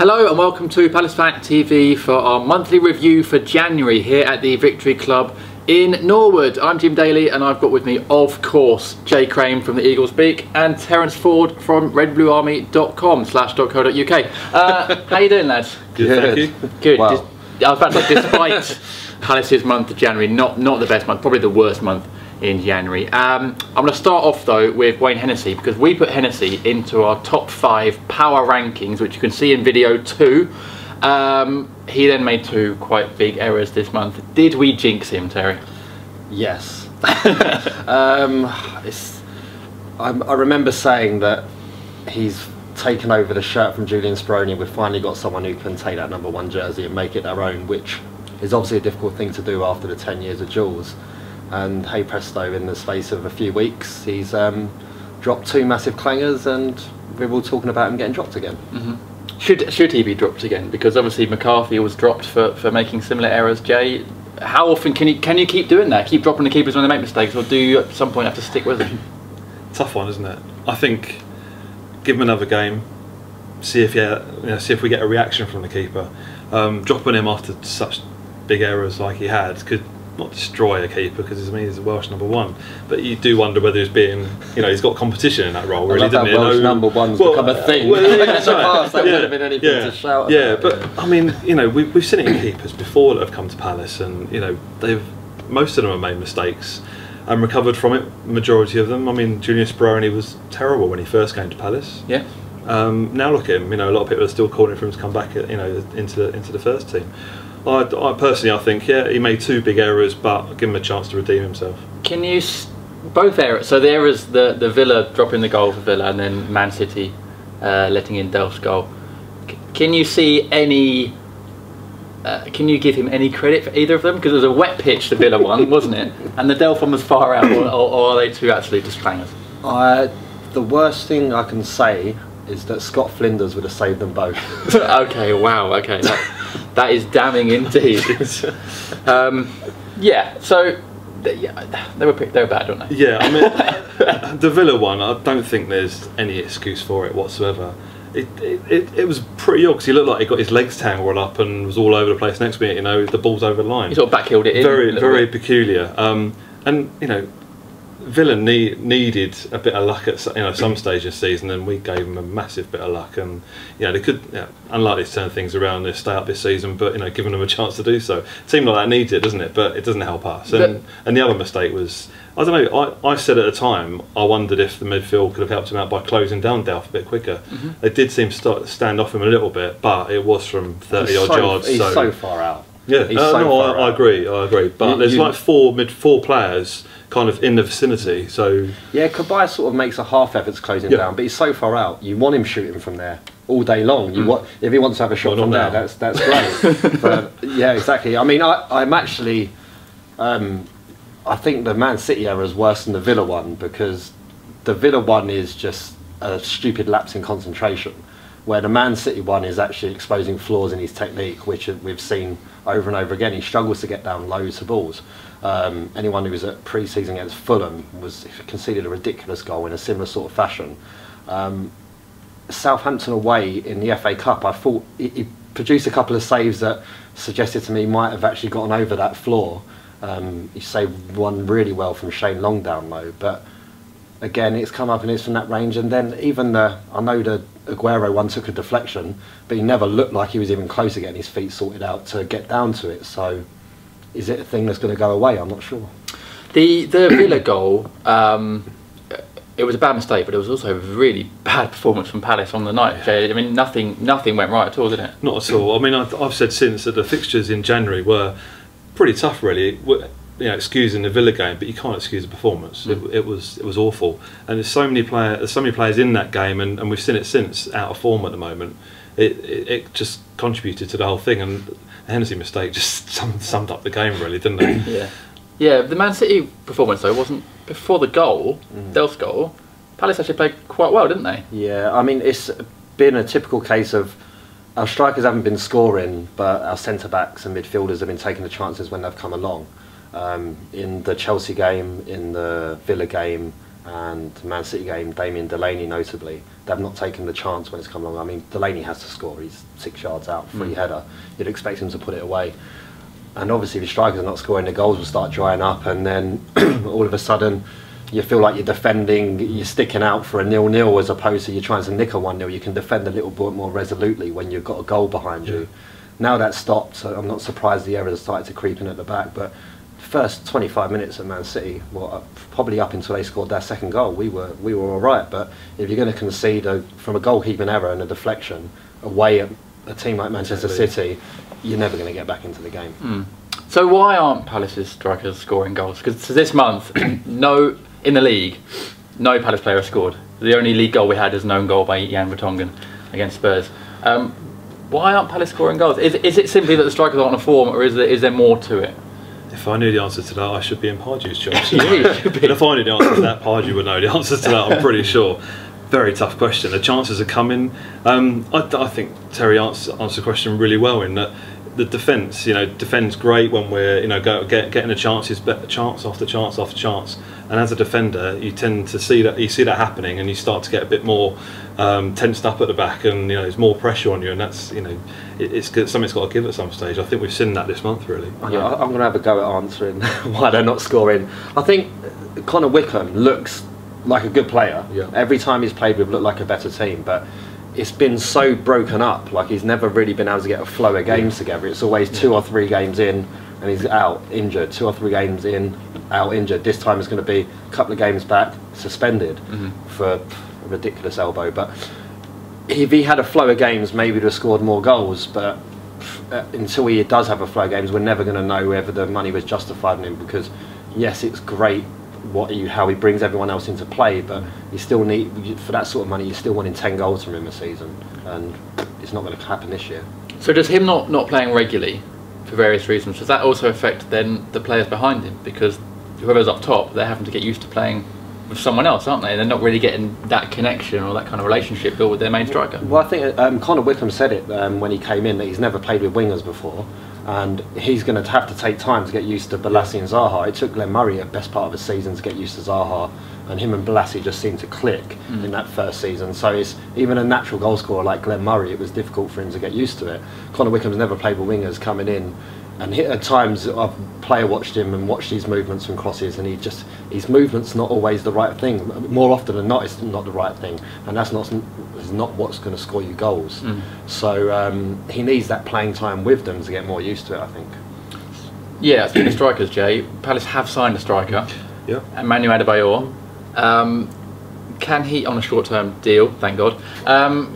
Hello and welcome to PalaceFanTV for our monthly review for January here at the Victory Club in Norwood. I'm Jim Daly and I've got with me, of course, Jay Crame from the Eagles Beak and Terence Ford from redbluearmy.com/.co.uk. How you doing, lads? Good, thank you. Good. Wow. I was about to say, despite Palace's month of January, not the best month, probably the worst month in January. I'm going to start off though with Wayne Hennessy, because we put Hennessy into our top 5 power rankings, which you can see in video 2. He then made 2 quite big errors this month. Did we jinx him, Terry? Yes. I remember saying that he's taken over the shirt from Julian Speroni. We've finally got someone who can take that #1 jersey and make it their own, which is obviously a difficult thing to do after the 10 years of Jules. And hey presto, in the space of a few weeks he's dropped 2 massive clangers and we're all talking about him getting dropped again. Should he be dropped again? Because obviously McCarthy was dropped for making similar errors. Jay, how often can you keep doing that? Keep dropping the keepers when they make mistakes, or do you at some point have to stick with them? Tough one, isn't it? I think give him another game, see if we get a reaction from the keeper. Dropping him after such big errors like he had could not destroy a keeper, because he's a Welsh #1, but you do wonder whether he's being, he's got competition in that role, really, doesn't he? Welsh #1's become a thing. Well, in the past, that would have been anything to shout about. But I mean, we've seen it in keepers before that have come to Palace, and most of them have made mistakes and recovered from it. Majority of them. I mean, Julian Speroni was terrible when he first came to Palace. Yeah. Now look at him. A lot of people are still calling for him to come back, into the first team. I personally, I think, he made 2 big errors, but give him a chance to redeem himself. Can you both errors? So the errors, the Villa dropping the goal for Villa, and then Man City letting in Delph's goal. Can you see any? Can you give him any credit for either of them? Because it was a wet pitch, the Villa one, wasn't it? And the Delph one was far out, or are they 2 absolute just clangers? The worst thing I can say is that Scott Flinders would have saved them both. Okay, wow, okay. That is damning indeed. Yeah, so they were bad, weren't they? Yeah, I mean, the Villa one, I don't think there's any excuse for it whatsoever. It was pretty odd, because he looked like he got his legs tangled up and was all over the place next to me. The ball's over the line. He sort of backheeled it in. Very peculiar. And Villa needed a bit of luck at some stage this season, and we gave them a massive bit of luck. And they could, unlikely to turn things around and stay up this season, but giving them a chance to do so. A team like that needs it, doesn't it? But it doesn't help us. And the other mistake was, I don't know. I said at the time, I wondered if the midfield could have helped him out by closing down Delph a bit quicker. They did seem to stand off him a little bit, but it was from 30 odd yards. He's so far out. Yeah, I agree. But there's like 4 players kind of in the vicinity, so yeah, Kabay sort of makes a half effort to close him down, but he's so far out. You want him shooting from there all day long. If he wants to have a shot from there, that's great. But yeah, exactly. I mean, I'm actually, I think the Man City error is worse than the Villa one, because the Villa one is just a stupid lapse in concentration, where the Man City one is actually exposing flaws in his technique, which we've seen over and over again. He struggles to get down loads of balls. Anyone who was at pre-season against Fulham conceded a ridiculous goal in a similar sort of fashion. Southampton away in the FA Cup, I thought he produced a couple of saves that suggested to me he might have actually gotten over that flaw. He saved one really well from Shane Long down low, but again, it's come up and it's from that range. And then even I know the Aguero one took a deflection, but he never looked like he was even close to getting his feet sorted out to get down to it. So is it a thing that's going to go away? I'm not sure. The Villa goal, it was a bad mistake, but it was also a really bad performance from Palace on the night, Jay. I mean, nothing went right at all, did it? Not at all. I mean, I've said since that the fixtures in January were pretty tough, really. Excusing the Villa game, but you can't excuse the performance. It was awful, and there's so many players in that game, and we've seen it since, out of form at the moment. It just contributed to the whole thing, and the Hennessy mistake just summed up the game, really, didn't it? Yeah. The Man City performance though wasn't before the goal, Delph's goal. Palace actually played quite well, didn't they? Yeah, I mean, it's been a typical case of our strikers haven't been scoring, but our centre backs and midfielders have been taking the chances when they've come along. In the Chelsea game, in the Villa game, And the Man City game, Damien Delaney notably, they've not taken the chance when it's come along. I mean, Delaney has to score. He's 6 yards out, free header. You'd expect him to put it away. And obviously, if your strikers are not scoring, the goals will start drying up, and then all of a sudden, you feel like you're defending, you're sticking out for a 0-0 as opposed to you're trying to nick a 1-0. You can defend a little bit more resolutely when you've got a goal behind you. Now that's stopped, so I'm not surprised the errors have started to creep in at the back. But the first 25 minutes of Man City, well, probably up until they scored their second goal, we were all right. But if you're going to concede from a goalkeeping error and a deflection away at a team like Manchester City, you're never going to get back into the game. So why aren't Palace's strikers scoring goals? Because this month, in the league, no Palace player has scored. The only league goal we had is an own goal by Jan Vertonghen against Spurs. Why aren't Palace scoring goals? Is it simply that the strikers aren't on form, or is there more to it? If I knew the answer to that, I should be in Pardew's job. But if I knew the answer to that, Pardew would know the answer to that, I'm pretty sure. Very tough question. The chances are coming. I think Terry answered the question really well in that the defence, defends great when we're, getting the chances, chance after chance after chance. And as a defender, you tend to see that happening, and you start to get a bit more tensed up at the back, and there's more pressure on you, and that's it's something's got to give at some stage. I think we've seen that this month, really. Yeah, I'm going to have a go at answering why they're not scoring. I think Connor Wickham looks like a good player. Yeah. Every time he's played, we've looked like a better team, but it's been so broken up. Like, he's never really been able to get a flow of games together. It's always 2 or 3 games in and he's out injured, 2 or 3 games in, out injured. This time it's going to be a couple of games back, suspended for a ridiculous elbow. But if he had a flow of games, maybe he'd have scored more goals. But until he does have a flow of games, we're never going to know whether the money was justified in him, because yes, it's great how he brings everyone else into play, but you still need, for that sort of money, you're still wanting 10 goals from him a season, and it's not going to happen this year. So does him not playing regularly for various reasons, does that also affect then the players behind him? Because whoever's up top, they're having to get used to playing with someone else, aren't they? They're not really getting that connection or that kind of relationship built with their main striker. Well, I think Connor Wickham said it when he came in, that he's never played with wingers before, and he's going to have to take time to get used to Balassi and Zaha. It took Glenn Murray a best part of the season to get used to Zaha, and him and Balassi just seemed to click in that first season. So it's even a natural goal scorer like Glenn Murray, it was difficult for him to get used to it. Connor Wickham's never played with wingers coming in, and at times I've player watched him and watched his movements from crosses, and his movement's not always the right thing. More often than not, it's not the right thing, and that's not what's going to score you goals. So he needs that playing time with them to get more used to it, I think. Yeah, speaking of strikers, Jay, Palace have signed a striker, Emmanuel Adebayor. Can he, on a short-term deal, thank God,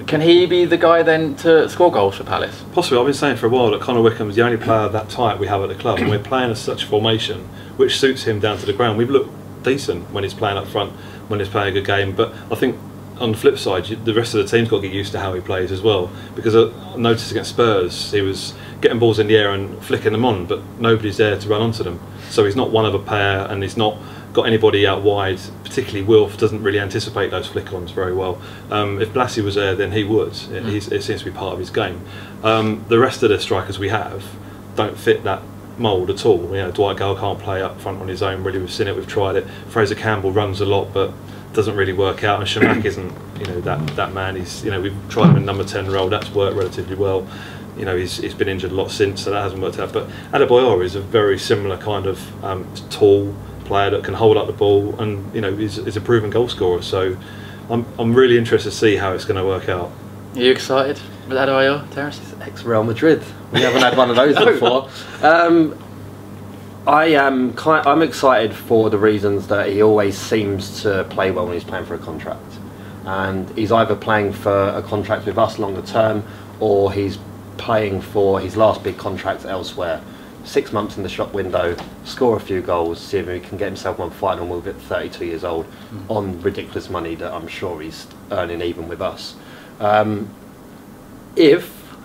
can he be the guy then to score goals for Palace? Possibly. I've been saying for a while that Connor Wickham's the only player of that type we have at the club, and we're playing as such formation which suits him down to the ground. We've looked decent when he's playing up front, when he's playing a good game, but I think on the flip side, the rest of the team's got to get used to how he plays as well, because I noticed against Spurs he was getting balls in the air and flicking them on, but nobody's there to run onto them. So he's not one of a pair, and he's not got anybody out wide. Particularly Wilf doesn't really anticipate those flick-ons very well. If Balassi was there, then he would. It seems to be part of his game. The rest of the strikers we have don't fit that mould at all. Dwight Gale can't play up front on his own, really. We've seen it, we've tried it. Fraser Campbell runs a lot, but doesn't really work out, and Shamak isn't that man. He's we've tried him in number 10 role, that's worked relatively well. He's been injured a lot since, so that hasn't worked out. But Adebayor is a very similar kind of tall player that can hold up the ball, and is a proven goal scorer. So I'm really interested to see how it's going to work out. Are you excited with Adebayor, Terence? Ex-Real Madrid. We haven't had one of those before. I'm excited for the reasons that he always seems to play well when he's playing for a contract, and he's either playing for a contract with us longer term, or he's playing for his last big contract elsewhere. 6 months in the shop window, score a few goals, see if he can get himself one final move at 32 years old on ridiculous money that I'm sure he's earning even with us. If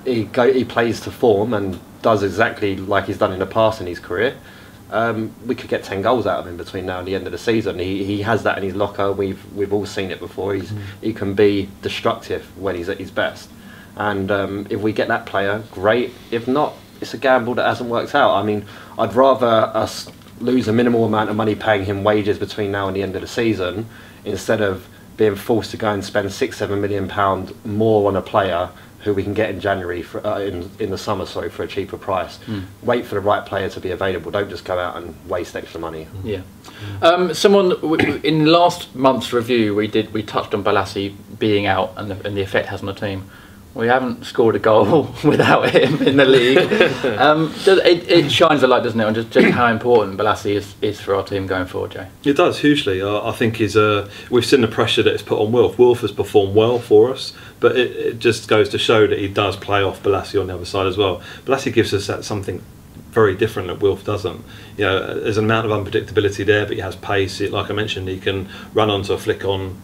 he plays to form and does exactly like he's done in the past in his career, we could get 10 goals out of him between now and the end of the season. He has that in his locker. We've all seen it before. He can be destructive when he's at his best, and if we get that player, great. If not, it's a gamble that hasn't worked out. I mean, I'd rather us lose a minimal amount of money paying him wages between now and the end of the season, instead of being forced to go and spend £6-7 million more on a player who we can get in January for, in the summer, sorry, for a cheaper price. Wait for the right player to be available. Don't just go out and waste extra money. Yeah. Someone in last month's review we touched on Balassi being out and the effect it has on the team. We haven't scored a goal without him in the league. It shines a light, doesn't it, on just how important Balassi is for our team going forward, Jay? It does, hugely. I think we've seen the pressure that it's put on Wilf. Wilf has performed well for us, but it just goes to show that he does play off Balassi on the other side as well. Balassi gives us that something very different that Wilf doesn't. You know, there's an amount of unpredictability there, but he has pace. Like I mentioned, he can run onto a flick on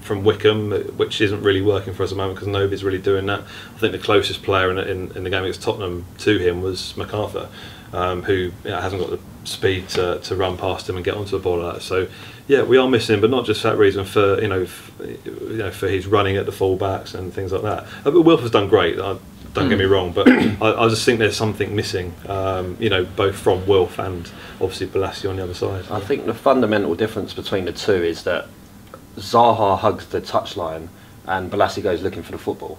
from Wickham, which isn't really working for us at the moment because nobody's really doing that. I think the closest player in the game against Tottenham to him was MacArthur, who hasn't got the speed to run past him and get onto a ball like that. So yeah, we are missing, but not just for that reason, for for his running at the full-backs and things like that. But Wilf has done great. Don't get me wrong, but I just think there's something missing, both from Wilf and obviously Balassi on the other side. I think the fundamental difference between the two is that Zaha hugs the touchline and Balassi goes looking for the football.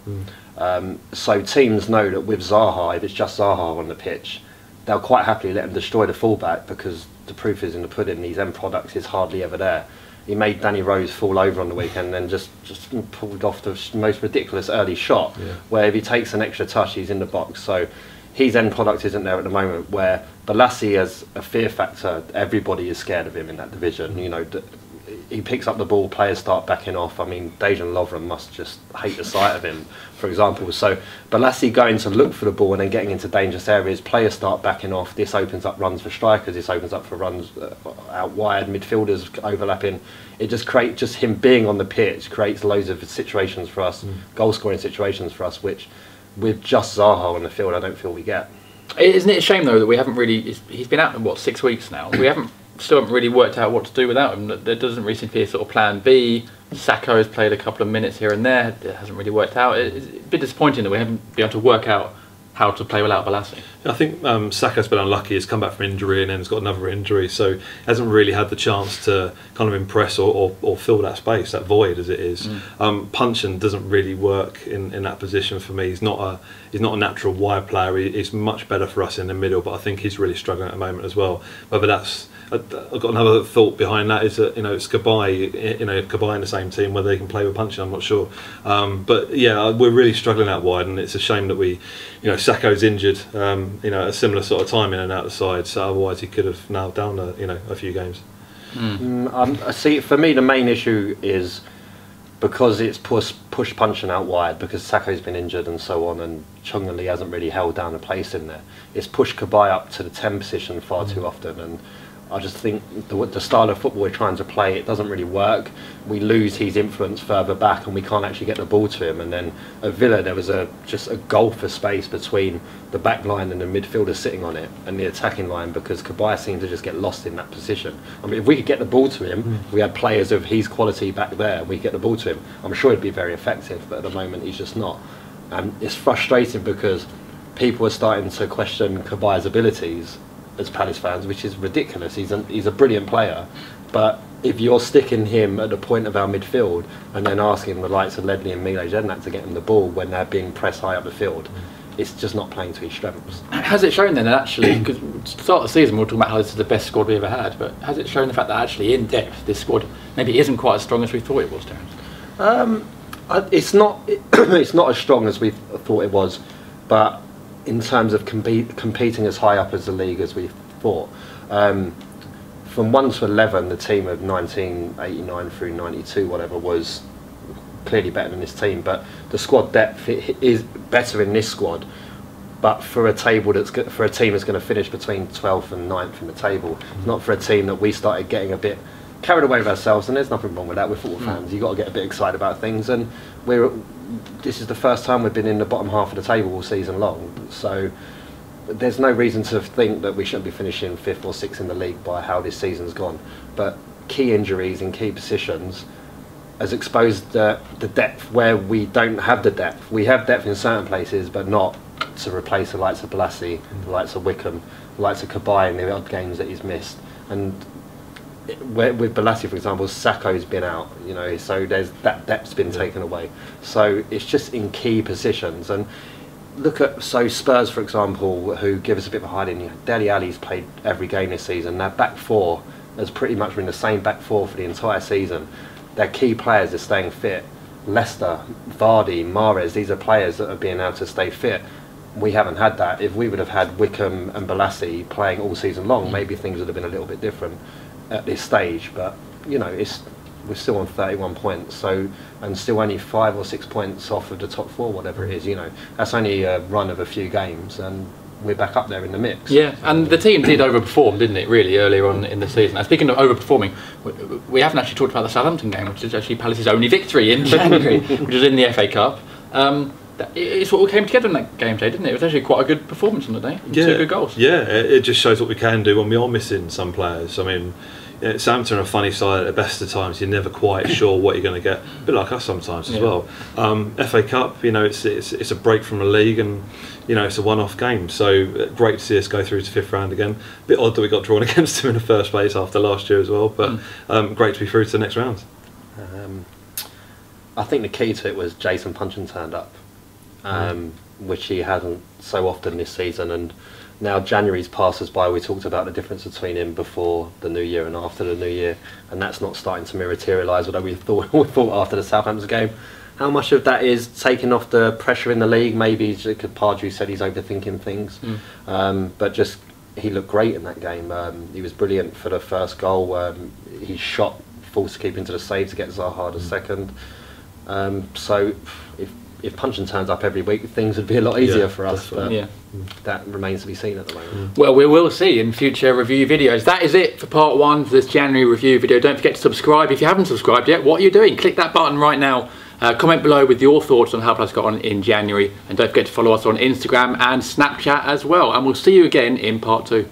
So teams know that with Zaha, if it's just Zaha on the pitch, they'll quite happily let him destroy the fullback because the proof is in the pudding. His end product is hardly ever there. He made Danny Rose fall over on the weekend and then just pulled off the most ridiculous early shot, where if he takes an extra touch, he's in the box. So his end product isn't there at the moment, where Balassi has a fear factor. Everybody is scared of him in that division. You know, he picks up the ball, players start backing off. I mean, Dejan Lovren must just hate the sight of him, for example. So Balassi going to look for the ball and then getting into dangerous areas, players start backing off. This opens up runs for strikers, this opens up for runs out wide, midfielders overlapping. It just creates, just him being on the pitch creates loads of situations for us, goal scoring situations for us, which with just Zaha on the field I don't feel we get. Isn't it a shame though that we haven't really, he's been out in what, 6 weeks now, we still haven't really worked out what to do without him. There doesn't really seem to be a sort of plan B. Sacco has played a couple of minutes here and there, it hasn't really worked out. It's a bit disappointing that we haven't been able to work out how to play without Balassi. I think Saka's been unlucky. He's come back from injury and then he's got another injury, so hasn't really had the chance to kind of impress or fill that space, that void as it is. Puncheon doesn't really work in that position for me. He's not a natural wide player. He's much better for us in the middle, but I think he's really struggling at the moment as well. Whether that's, I've got another thought behind that, is that it's Cabaye, Cabaye in the same team, whether they can play with Puncheon, I'm not sure. But yeah, we're really struggling out wide, and it's a shame that Sacco's injured. A similar sort of time in and out the side, so otherwise he could have nailed down a few games. I see. For me, the main issue is because it's push Puncheon out wide, because Sacco's been injured and so on, and Chung-Lee hasn't really held down a place in there. It's pushed Cabaye up to the 10 position far too often, and I just think the style of football we're trying to play, it doesn't really work. We lose his influence further back and we can't actually get the ball to him. And then at Villa there was just a gulf of space between the back line and the midfielder sitting on it and the attacking line, because Cabaye seemed to just get lost in that position. I mean, if we could get the ball to him, we had players of his quality back there and we could get the ball to him, I'm sure he'd be very effective, but at the moment he's just not. And it's frustrating because people are starting to question Cabaye's abilities as Palace fans, which is ridiculous. He's a brilliant player, but if you're sticking him at the point of our midfield and then asking the likes of Ledley and Mile Jednak to get him the ball when they're being pressed high up the field, it's just not playing to his strengths. Has it shown then that actually, because at the start of the season we were talking about how this is the best squad we ever had, but has it shown the fact that actually in depth this squad maybe isn't quite as strong as we thought it was, Terence? It's not as strong as we thought it was, but in terms of competing as high up as the league as we thought. From 1 to 11, the team of 1989 through 92, whatever, was clearly better than this team. But the squad depth is better in this squad. But for a team that's going to finish between 12th and 9th in the table, not for a team that we started getting a bit carried away with ourselves. And there's nothing wrong with that. We're football fans. You've got to get a bit excited about things, and this is the first time we've been in the bottom half of the table all season long, so there's no reason to think that we shouldn't be finishing 5th or 6th in the league by how this season's gone. But key injuries in key positions has exposed the depth where we don't have the depth. We have depth in certain places, but not to replace the likes of Balassi, the likes of Wickham, the likes of Cabaye in the odd games that he's missed. And with Balassi, for example, Sakho's been out, you know, so there's that depth's been taken away. So it's just in key positions. And look at Spurs, for example, who give us a bit of a hiding. You know, Daly Ali's played every game this season. Their back four has pretty much been the same back four for the entire season. Their key players are staying fit. Leicester, Vardy, Mahrez, these are players that are being able to stay fit. We haven't had that. If we would have had Wickham and Balassi playing all season long, maybe things would have been a little bit different at this stage. But you know, we're still on 31 points, so, and still only 5 or 6 points off of the top four, whatever it is. You know, that's only a run of a few games, and we're back up there in the mix. Yeah, and the team did overperform, didn't it, really, earlier on in the season. And speaking of overperforming, we haven't actually talked about the Southampton game, which is actually Palace's only victory in January, which was in the FA Cup. It's what all came together in that game today, didn't it? It was actually quite a good performance on the day. Yeah, 2 good goals. Yeah, it just shows what we can do when we are missing some players. I mean, Southampton are a funny side at the best of times. You're never quite sure what you're going to get. A bit like us sometimes as well. FA Cup, you know, it's a break from the league, and you know, it's a one-off game. So great to see us go through to 5th round again. A bit odd that we got drawn against them in the first place after last year as well, but great to be through to the next round. I think the key to it was Jason Puncheon turned up, which he hasn't so often this season. And now January's passed us by. We talked about the difference between him before the new year and after the new year, and that's not starting to materialise. Although we thought after the Southampton game, how much of that is taking off the pressure in the league? Maybe Pardew said he's overthinking things, but just he looked great in that game. He was brilliant for the first goal. He shot forced to keep into the save to get Zaha the second. So if Puncheon turns up every week, things would be a lot easier for us. But that remains to be seen at the moment. Well, we will see in future review videos. That is it for part 1 of this January review video. Don't forget to subscribe if you haven't subscribed yet. What are you doing? Click that button right now. Comment below with your thoughts on how Palace got on in January, and don't forget to follow us on Instagram and Snapchat as well. And we'll see you again in part 2.